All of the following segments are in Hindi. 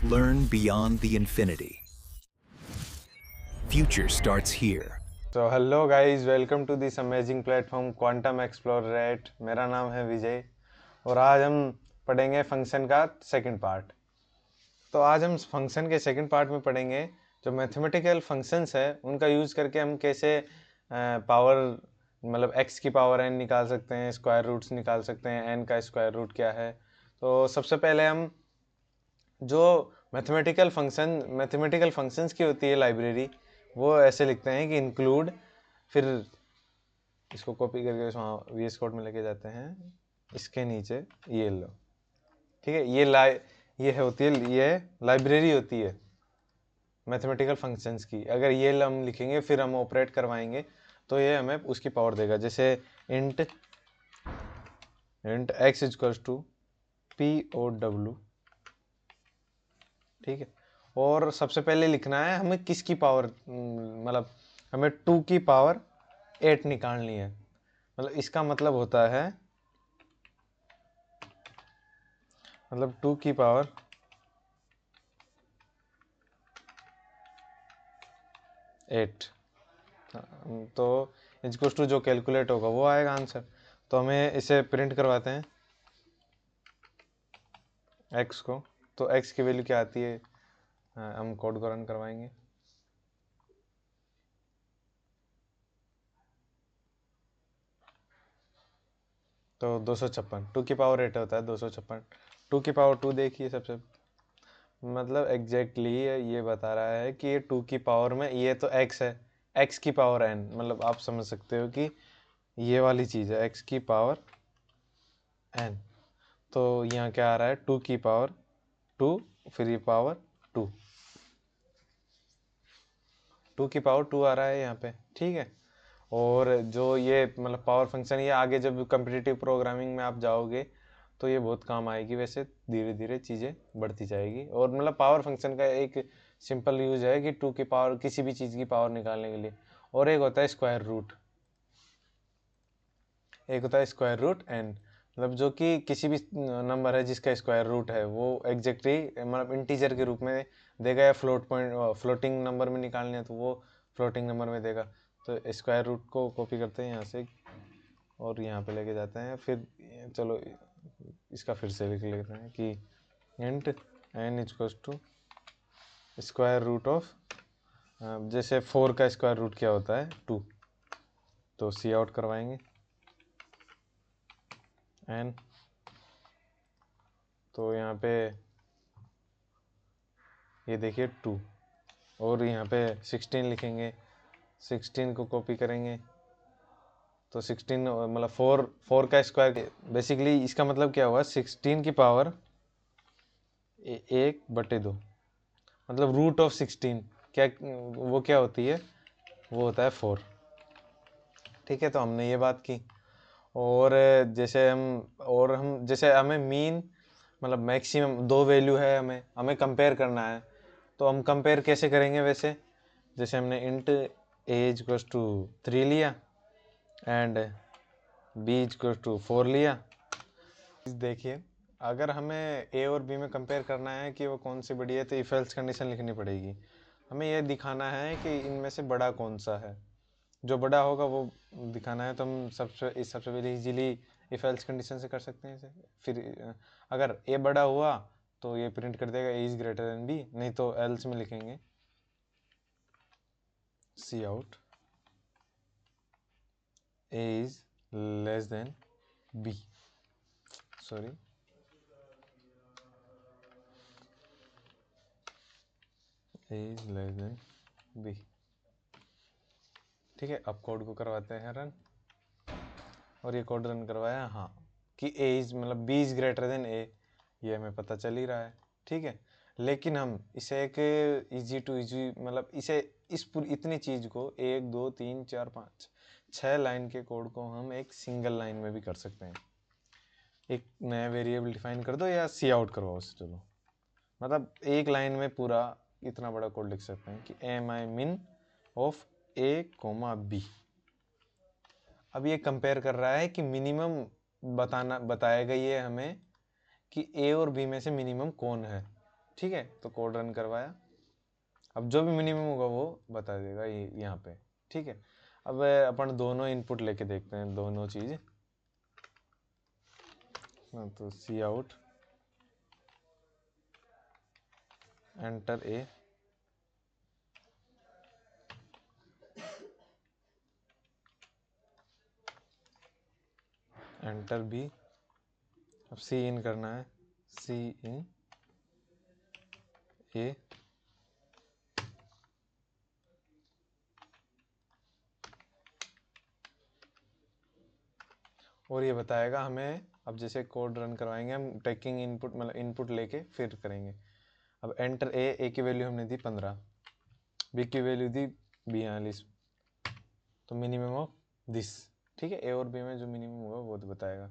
Learn beyond the infinity. Future starts here. तो hello guys, welcome to this amazing platform Quantum Explorate. मेरा नाम है विजय और आज हम पढ़ेंगे फंक्शन का सेकंड पार्ट। तो आज हम फंक्शन के सेकंड पार्ट में पढ़ेंगे जो मैथमेटिकल फंक्शंस है उनका यूज़ करके हम कैसे पावर मतलब x की पावर n निकाल सकते हैं, स्क्वायर रूट्स निकाल सकते हैं, n का स्क्वायर रूट क्या है। तो सबसे पहले हम जो मैथमेटिकल फंक्शंस की होती है लाइब्रेरी, वो ऐसे लिखते हैं कि इंक्लूड, फिर इसको कॉपी करके वहाँ VS कोड में लेके जाते हैं, इसके नीचे ये लो, ठीक है। ये होती है, ये लाइब्रेरी होती है मैथमेटिकल फंक्शंस की। अगर ये हम लिखेंगे फिर हम ऑपरेट करवाएंगे तो ये हमें उसकी पावर देगा। जैसे int x equals to POW, ठीक है। और सबसे पहले लिखना है हमें किसकी पावर, मतलब हमें 2 की पावर 8 निकालनी है। मतलब इसका मतलब होता है, मतलब 2 की पावर 8, तो इक्वल्स टू जो कैलकुलेट होगा वो आएगा आंसर। तो हमें इसे प्रिंट करवाते हैं x को। तो x की वैल्यू क्या आती है, हम कोड को रन करवाएंगे। तो 256, 2 की पावर 8 होता है 256। 2 की पावर 2 देखिए सबसे, मतलब एग्जैक्टली ये बता रहा है कि ये 2 की पावर में, ये तो x है, x की पावर n, मतलब आप समझ सकते हो कि ये वाली चीज़ है x की पावर n। तो यहाँ क्या आ रहा है, 2 की पावर 2, फिर ये पावर 2, 2 की पावर 2 आ रहा है यहाँ पे, ठीक है। और जो ये मतलब पावर फंक्शन, ये आगे जब कम्पिटिटिव प्रोग्रामिंग में आप जाओगे तो ये बहुत काम आएगी। वैसे धीरे धीरे चीज़ें बढ़ती जाएगी। और मतलब पावर फंक्शन का एक सिंपल यूज है कि 2 की पावर, किसी भी चीज़ की पावर निकालने के लिए। और एक होता है स्क्वायर रूट, एक होता है स्क्वायर रूट n, मतलब जो कि किसी भी नंबर है जिसका स्क्वायर रूट है वो एग्जैक्टली मतलब इंटीजर के रूप में देगा, या फ्लोटिंग नंबर में निकालने हैं तो वो फ्लोटिंग नंबर में देगा। तो स्क्वायर रूट को कॉपी करते हैं यहाँ से और यहाँ पे लेके जाते हैं। फिर चलो इसका फिर से लिख लेते हैं कि int n equals to square root of, जैसे 4 का स्क्वायर रूट क्या होता है 2, तो सी आउट करवाएंगे n। तो यहाँ पे ये देखिए 2, और यहाँ पे 16 लिखेंगे, 16 को कॉपी करेंगे तो 16 मतलब 4 का स्क्वायर, बेसिकली इसका मतलब क्या हुआ, 16 की पावर 1/2, मतलब रूट ऑफ 16 क्या, वो क्या होती है, वो होता है 4, ठीक है। तो हमने ये बात की। और जैसे हमें मीन मतलब मैक्सिमम 2 वैल्यू है, हमें हमें कंपेयर करना है। तो हम कंपेयर कैसे करेंगे वैसे, जैसे हमने इंट ए इक्वल्स टू 3 लिया एंड बी इक्वल्स टू 4 लिया। देखिए, अगर हमें ए और बी में कंपेयर करना है कि वो कौन सी बड़ी है, तो इफ एल्स कंडीशन लिखनी पड़ेगी। हमें यह दिखाना है कि इनमें से बड़ा कौन सा है, जो बड़ा होगा वो दिखाना है। तो हम सबसे पहले इजीली इफ एल्स कंडीशन से कर सकते हैं इसे। फिर अगर ए बड़ा हुआ तो ये प्रिंट कर देगा A is greater than B, नहीं तो एल्स में लिखेंगे cout A is less than B, sorry A is less than B, ठीक है। अब कोड को करवाते हैं रन, और ये कोड रन करवाया, हाँ, कि ए इज मतलब बी इज ग्रेटर देन ए, ये हमें पता चल ही रहा है, ठीक है। लेकिन हम इसे एक इजी टू इजी, मतलब इसे इस पूरी इतनी चीज़ को 1 2 3 4 5 6 लाइन के कोड को हम एक सिंगल लाइन में भी कर सकते हैं। एक नया वेरिएबल डिफाइन कर दो या सी आउट करवाओ उसे, चलो, मतलब एक लाइन में पूरा इतना बड़ा कोड लिख सकते हैं कि एम आई मिन ऑफ ए कोमा बी। अब ये कंपेयर कर रहा है कि मिनिमम बताएगा ये हमें कि ए और बी में से मिनिमम कौन है। ठीक है, तो कोड रन करवाया। अब जो भी मिनिमम होगा वो बता देगा ये यहाँ पे। ठीक है, अब अपन दोनों इनपुट लेके देखते हैं दोनों चीज़। तो सी out enter a, enter B. अब सी इन करना है, सी इन ए, और ये बताएगा हमें। अब जैसे कोड रन करवाएंगे हम, टेकिंग इनपुट मतलब इनपुट लेके फिर करेंगे। अब एंटर ए की वैल्यू हमने दी 15, बी की वैल्यू दी 42, तो मिनिमम ऑफ दिस। ठीक है, ए और बी में जो मिनिमम होगा वो तो बताएगा।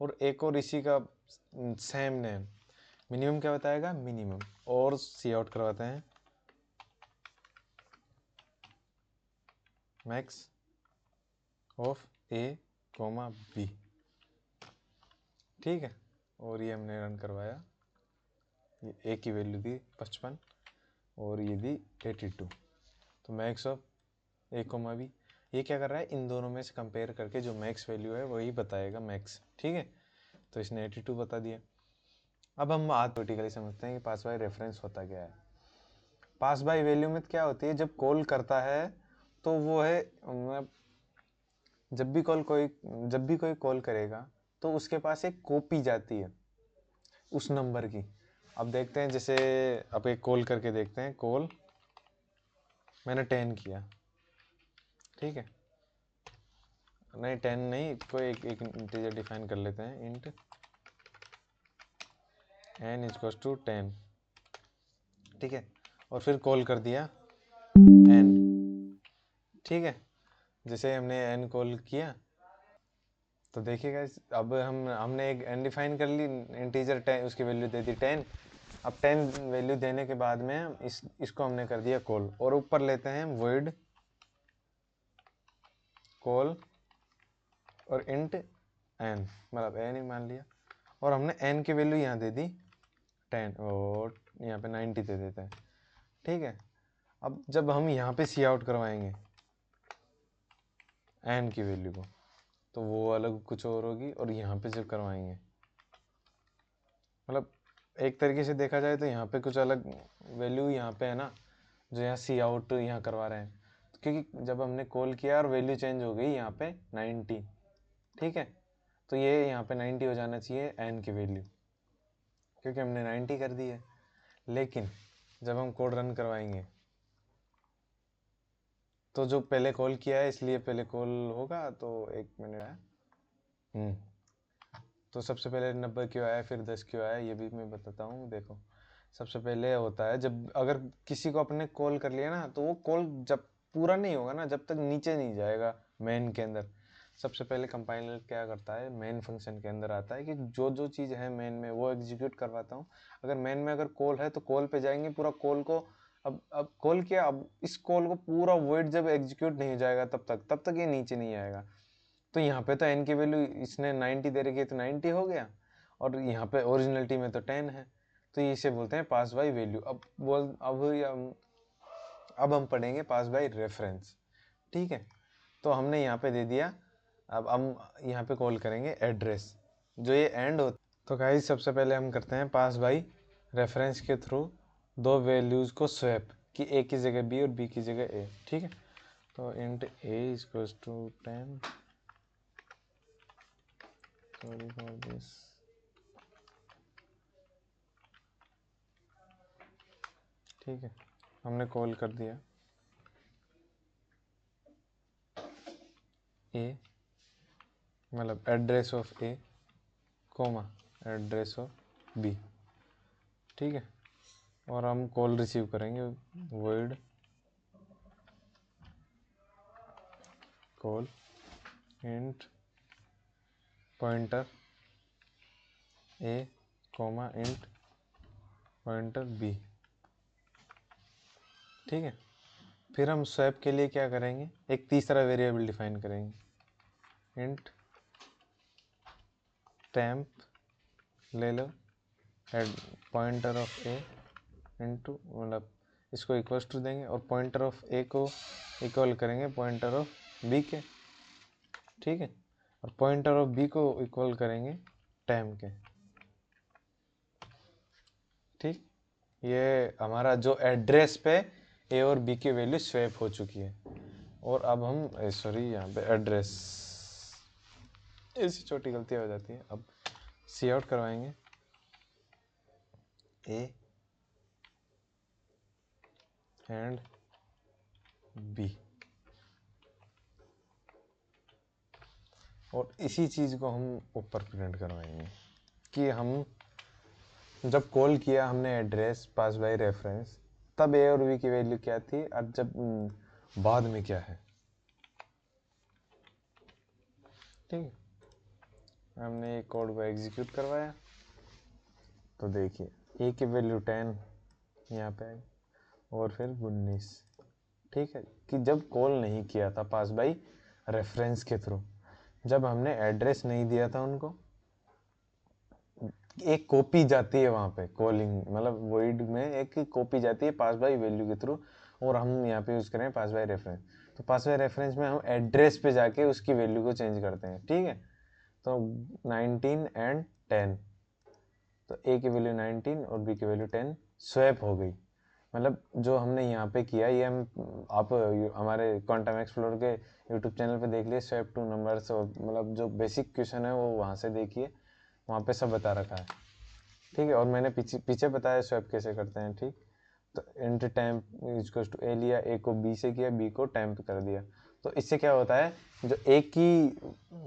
और एक और इसी का सेम नेम, मिनिमम क्या बताएगा, मिनिमम। और सी आउट करवाते हैं max of a comma b. ठीक है, और ये हमने रन करवाया, ये ए की वैल्यू दी 55 और ये दी 82, तो max of a comma b. ये क्या कर रहा है, इन दोनों में से कंपेयर करके जो मैक्स वैल्यू है वही बताएगा मैक्स। ठीक है, तो इसने 82 बता दिया। अब हम बात थ्योरेटिकली समझते हैं कि पास बाय रेफरेंस होता क्या है। पास बाय वैल्यू में क्या होती है, जब कॉल करता है तो वो है जब भी कोई कॉल करेगा तो उसके पास एक कॉपी जाती है उस नंबर की। अब देखते हैं, जैसे अब एक कॉल करके देखते हैं। कॉल मैंने 10 किया, ठीक है, नहीं 10 नहीं, कोई एक इंटीजर डिफाइन कर लेते हैं, इंट n इक्वल्स टू 10। ठीक है, और फिर कॉल कर दिया n। ठीक है, जैसे हमने n कॉल किया तो देखिएगा, अब हमने एक n डिफाइन कर ली, इंटीजर 10, उसकी वैल्यू दे दी 10। अब 10 वैल्यू देने के बाद में इसको हमने कर दिया कॉल, और ऊपर लेते हैं void कॉल और इंट n, मतलब n ही मान लिया, और हमने n की वैल्यू यहाँ दे दी 10 और यहाँ पे 90 दे देते हैं। ठीक है, अब जब हम यहाँ पे सी आउट करवाएंगे n की वैल्यू को, तो वो अलग कुछ और होगी, और यहाँ पे जब करवाएंगे, मतलब एक तरीके से देखा जाए तो यहाँ पे कुछ अलग वैल्यू यहाँ पे है ना, जो यहाँ सी आउट यहाँ करवा रहे हैं, क्योंकि जब हमने कॉल किया और वैल्यू चेंज हो गई यहाँ पे 90। ठीक है, तो ये यहाँ पे 90 हो जाना चाहिए n की वैल्यू, क्योंकि हमने 90 कर दी है। लेकिन जब हम कोड रन करवाएंगे तो जो पहले कॉल किया है, इसलिए पहले कॉल होगा, तो 1 मिनट है। तो सबसे पहले 90 क्यों आया, फिर 10 क्यों आया, ये भी मैं बताता हूँ। देखो, सबसे पहले होता है जब अगर किसी को अपने कॉल कर लिया ना, तो वो कॉल जब पूरा नहीं होगा ना, जब तक नीचे नहीं जाएगा मेन के अंदर। सबसे पहले कंपाइलर क्या करता है, मेन फंक्शन के अंदर आता है कि जो जो चीज़ है मेन में वो एग्जीक्यूट करवाता हूँ। अगर मेन में अगर कॉल है तो कॉल पे जाएंगे, पूरा कॉल को अब कॉल किया, अब इस कॉल को पूरा वर्ड जब एग्जीक्यूट नहीं हो जाएगा तब तक ये नीचे नहीं आएगा। तो यहाँ पे तो n की वैल्यू इसने 90 दे रखी है, तो 90 हो गया, और यहाँ पे ओरिजिनलिटी में तो 10 है, तो इसे बोलते हैं पास बाय वैल्यू। अब हम पढ़ेंगे पास बाय रेफरेंस। ठीक है, तो हमने यहाँ पे दे दिया। अब हम यहाँ पे कॉल करेंगे एड्रेस, जो ये एंड होता। तो गाइस, सबसे पहले हम करते हैं पास बाय रेफरेंस के थ्रू दो वैल्यूज़ को स्वैप, कि a की जगह b और b की जगह a। ठीक है, तो int a equals to 10, sorry for this. ठीक है, हमने कॉल कर दिया a, मतलब address of a comma address of b। ठीक है, और हम कॉल रिसीव करेंगे void call int pointer a comma int pointer b। ठीक है, फिर हम स्वैप के लिए क्या करेंगे, एक तीसरा वेरिएबल डिफाइन करेंगे, इंट टेम्प ले लो पॉइंटर ऑफ a इनटू मतलब इसको इक्वल्स टू देंगे और पॉइंटर ऑफ ए को इक्वल करेंगे पॉइंटर ऑफ बी के, ठीक है, और पॉइंटर ऑफ बी को इक्वल करेंगे टाइम के, ठीक। ये हमारा जो एड्रेस पे ए और बी की वैल्यू स्वैप हो चुकी है। और अब हम सॉरी यहाँ पे एड्रेस, ऐसी छोटी गलती हो जाती है। अब सी आउट करवाएंगे ए एंड बी, और इसी चीज़ को हम ऊपर प्रिंट करवाएंगे कि हम जब कॉल किया हमने एड्रेस पास बाय रेफरेंस, तब ए और बी की वैल्यू क्या थी और जब बाद में क्या है, ठीक। हमने ये कोड को एग्जीक्यूट करवाया तो देखिए ए की वैल्यू 10 यहाँ पे आई और फिर 19, ठीक है, कि जब कॉल नहीं किया था पास बाई रेफरेंस के थ्रू, जब हमने एड्रेस नहीं दिया था उनको, एक कॉपी जाती है वहाँ पे कॉलिंग मतलब वॉइड में एक कॉपी जाती है पास बाई वैल्यू के थ्रू, और हम यहाँ पे यूज़ करें पास बाई रेफरेंस। तो पास बाई रेफरेंस में हम एड्रेस पे जाके उसकी वैल्यू को चेंज करते हैं, ठीक है। तो 19 एंड 10, तो ए की वैल्यू 19 और बी की वैल्यू 10 स्वैप हो गई। मतलब जो हमने यहाँ पे किया ये हम आप हमारे क्वांटम एक्सप्लोर के यूट्यूब चैनल पे देख लिए, स्वैप टू नंबर्स, मतलब जो बेसिक क्वेश्चन है वो वहाँ से देखिए, वहाँ पे सब बता रखा है, ठीक है। और मैंने पीछे बताया स्वैप कैसे करते हैं, ठीक। तो इंट टाइम इक्वल्स टू ए लिया, ए को बी से किया, बी को टाइम पे कर दिया। तो इससे क्या होता है, जो ए की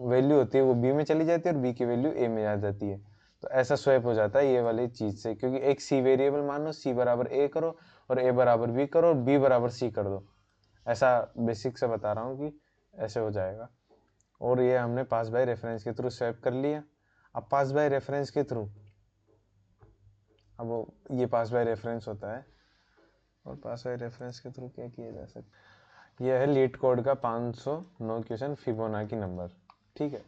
वैल्यू होती है वो बी में चली जाती है और बी की वैल्यू ए में आ जाती है। तो ऐसा स्वैप हो जाता है ये वाली चीज़ से, क्योंकि एक सी वेरिएबल मान लो, सी बराबर ए करो और ए बराबर बी करो और बी बराबर सी कर दो। ऐसा बेसिक से बता रहा हूँ कि ऐसे हो जाएगा। और ये हमने पास बाय रेफरेंस के थ्रू स्वैप कर लिया। अब पास बाय रेफरेंस के थ्रू, अब वो ये पास बाय रेफरेंस होता है, और पास बाय रेफरेंस के थ्रू क्या किया जा सकता, ये है लीड कोड का 509 क्वेश्चन फिबोनाची नंबर, ठीक है।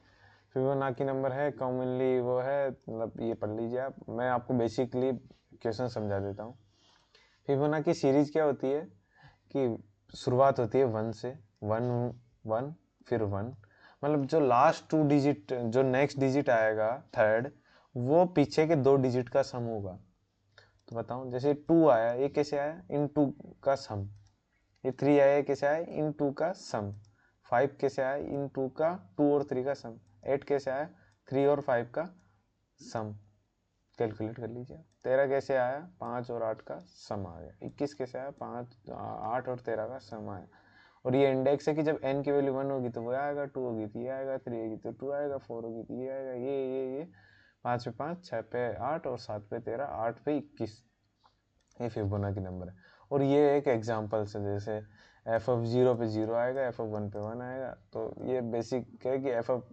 फिबोनाची नंबर है कॉमनली वो है, मतलब ये पढ़ लीजिए आप, मैं आपको बेसिकली क्वेश्चन समझा देता हूँ। फिबोनाची सीरीज क्या होती है कि शुरुआत होती है 1 से, 1 1 फिर 1, मतलब जो लास्ट 2 डिजिट, जो नेक्स्ट डिजिट आएगा थर्ड, वो पीछे के 2 डिजिट का सम होगा। तो बताऊं, जैसे 2 आया, ये कैसे आया, इन 2 का सम। ये 3 आया, कैसे आया, इन 2 का सम। 5 कैसे आया, इन 2 का 2 और 3 का सम। 8 कैसे आया, 3 और 5 का सम। कैलकुलेट कर लीजिए। 13 कैसे आया, 5 और 8 का सम आ गया। 21 कैसे आया, 8 और 13 का सम आया। और ये इंडेक्स है कि जब n की वैल्यू 1 होगी तो वो आएगा, 2 होगी तो ये आएगा, 3 होगी तो 2 आएगा, 4 होगी तो ये आएगा, ये 5 पे 5, 6 पे 8 और 7 पे 13, 8 पे 21। ये फिबोनाची नंबर है। और ये एक एग्जांपल से, जैसे एफ ऑफ 0 पे 0 आएगा, एफ ऑफ 1 पे 1 आएगा। तो ये बेसिक है कि F of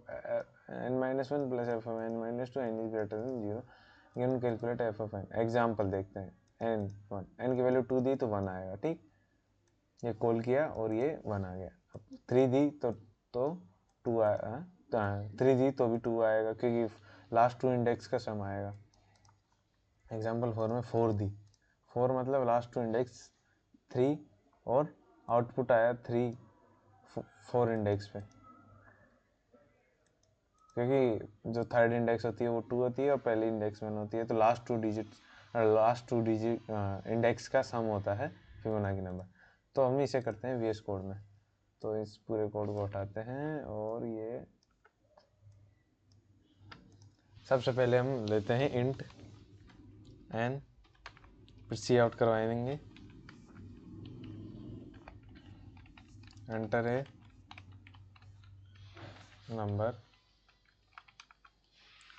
n-1 plus F of n-2 n is greater then 0, you calculate F of n। Example देखते हैं, n1, n की वैल्यू 2 दी तो 1 आएगा, ठीक। ये कॉल किया और ये 1 आ गया। अब 3 दी तो 2 आएगा, 3 दी तो भी 2 आएगा, क्योंकि लास्ट 2 इंडेक्स का सम आएगा। एग्जांपल 4 में 4 दी, 4 मतलब लास्ट 2 इंडेक्स 3 और आउटपुट आया 3 4 इंडेक्स पे, क्योंकि जो थर्ड इंडेक्स होती है वो 2 होती है और पहली इंडेक्स 1 होती है। तो लास्ट 2 डिजिट इंडेक्स का सम होता है फिबोनाची नंबर। तो हम इसे करते हैं वीएस कोड में। तो इस पूरे कोड को उठाते हैं और ये सबसे पहले हम लेते हैं इंट एन, फिर सी आउट करवा देंगे, एंटर है नंबर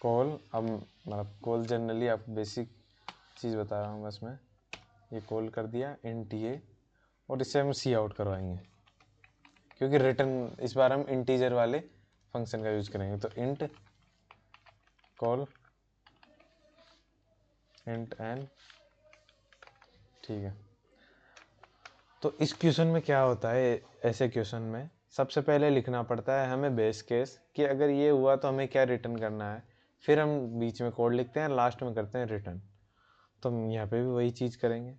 कॉल। अब मतलब कॉल जनरली आप बेसिक चीज़ बता रहा हूँ बस मैं, ये कॉल कर दिया इंट ये, और इससे हम सी आउट करवाएंगे, क्योंकि रिटर्न इस बार हम इंटीजर वाले फंक्शन का यूज़ करेंगे। तो इंट कॉल इंट एन, ठीक है। तो इस क्वेश्चन में क्या होता है, ऐसे क्वेश्चन में सबसे पहले लिखना पड़ता है हमें बेस केस कि अगर ये हुआ तो हमें क्या रिटर्न करना है, फिर हम बीच में कोड लिखते हैं, लास्ट में करते हैं रिटर्न। तो हम यहाँ पे भी वही चीज़ करेंगे।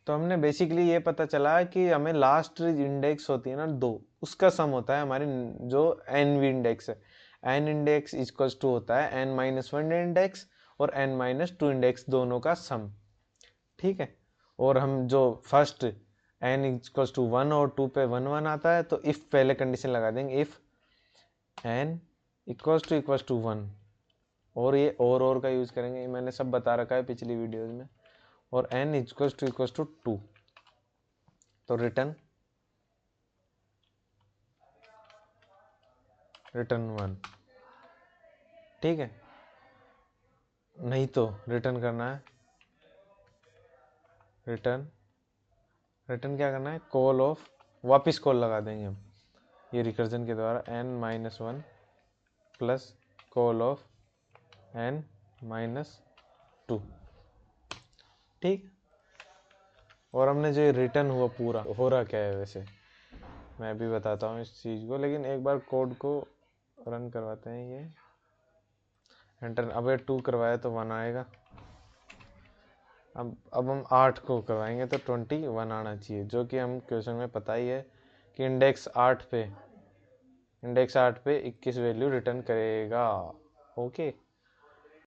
तो हमने बेसिकली ये पता चला कि हमें लास्ट इंडेक्स होती है ना 2, उसका सम होता है हमारी जो एन वी इंडेक्स है। एन इंडेक्स इक्वल्स टू होता है n-1 इंडेक्स और n-2 इंडेक्स दोनों का सम, ठीक है। और हम जो फर्स्ट n इक्वल्स टू 1 और 2 पे 1 1 आता है तो इफ पहले कंडीशन लगा देंगे, इफ n इक्वल्स टू 1, और ये और का यूज करेंगे, ये मैंने सब बता रखा है पिछली वीडियोज में, और n इक्वल्स टू 2, तो रिटर्न 1, ठीक है। नहीं तो रिटर्न करना है, रिटर्न क्या करना है, कॉल ऑफ, वापस कॉल लगा देंगे हम ये रिकर्जन के द्वारा, n-1 plus call of n-2, ठीक। और हमने जो रिटर्न हुआ पूरा हो रहा क्या है, वैसे मैं भी बताता हूँ इस चीज़ को, लेकिन एक बार कोड को रन करवाते हैं। ये एंटर, अब 2 करवाया तो 1 आएगा। अब हम 8 को करवाएंगे तो 21 आना चाहिए, जो कि हम क्वेश्चन में पता ही है कि इंडेक्स 8 पे 21 वैल्यू रिटर्न करेगा। ओके।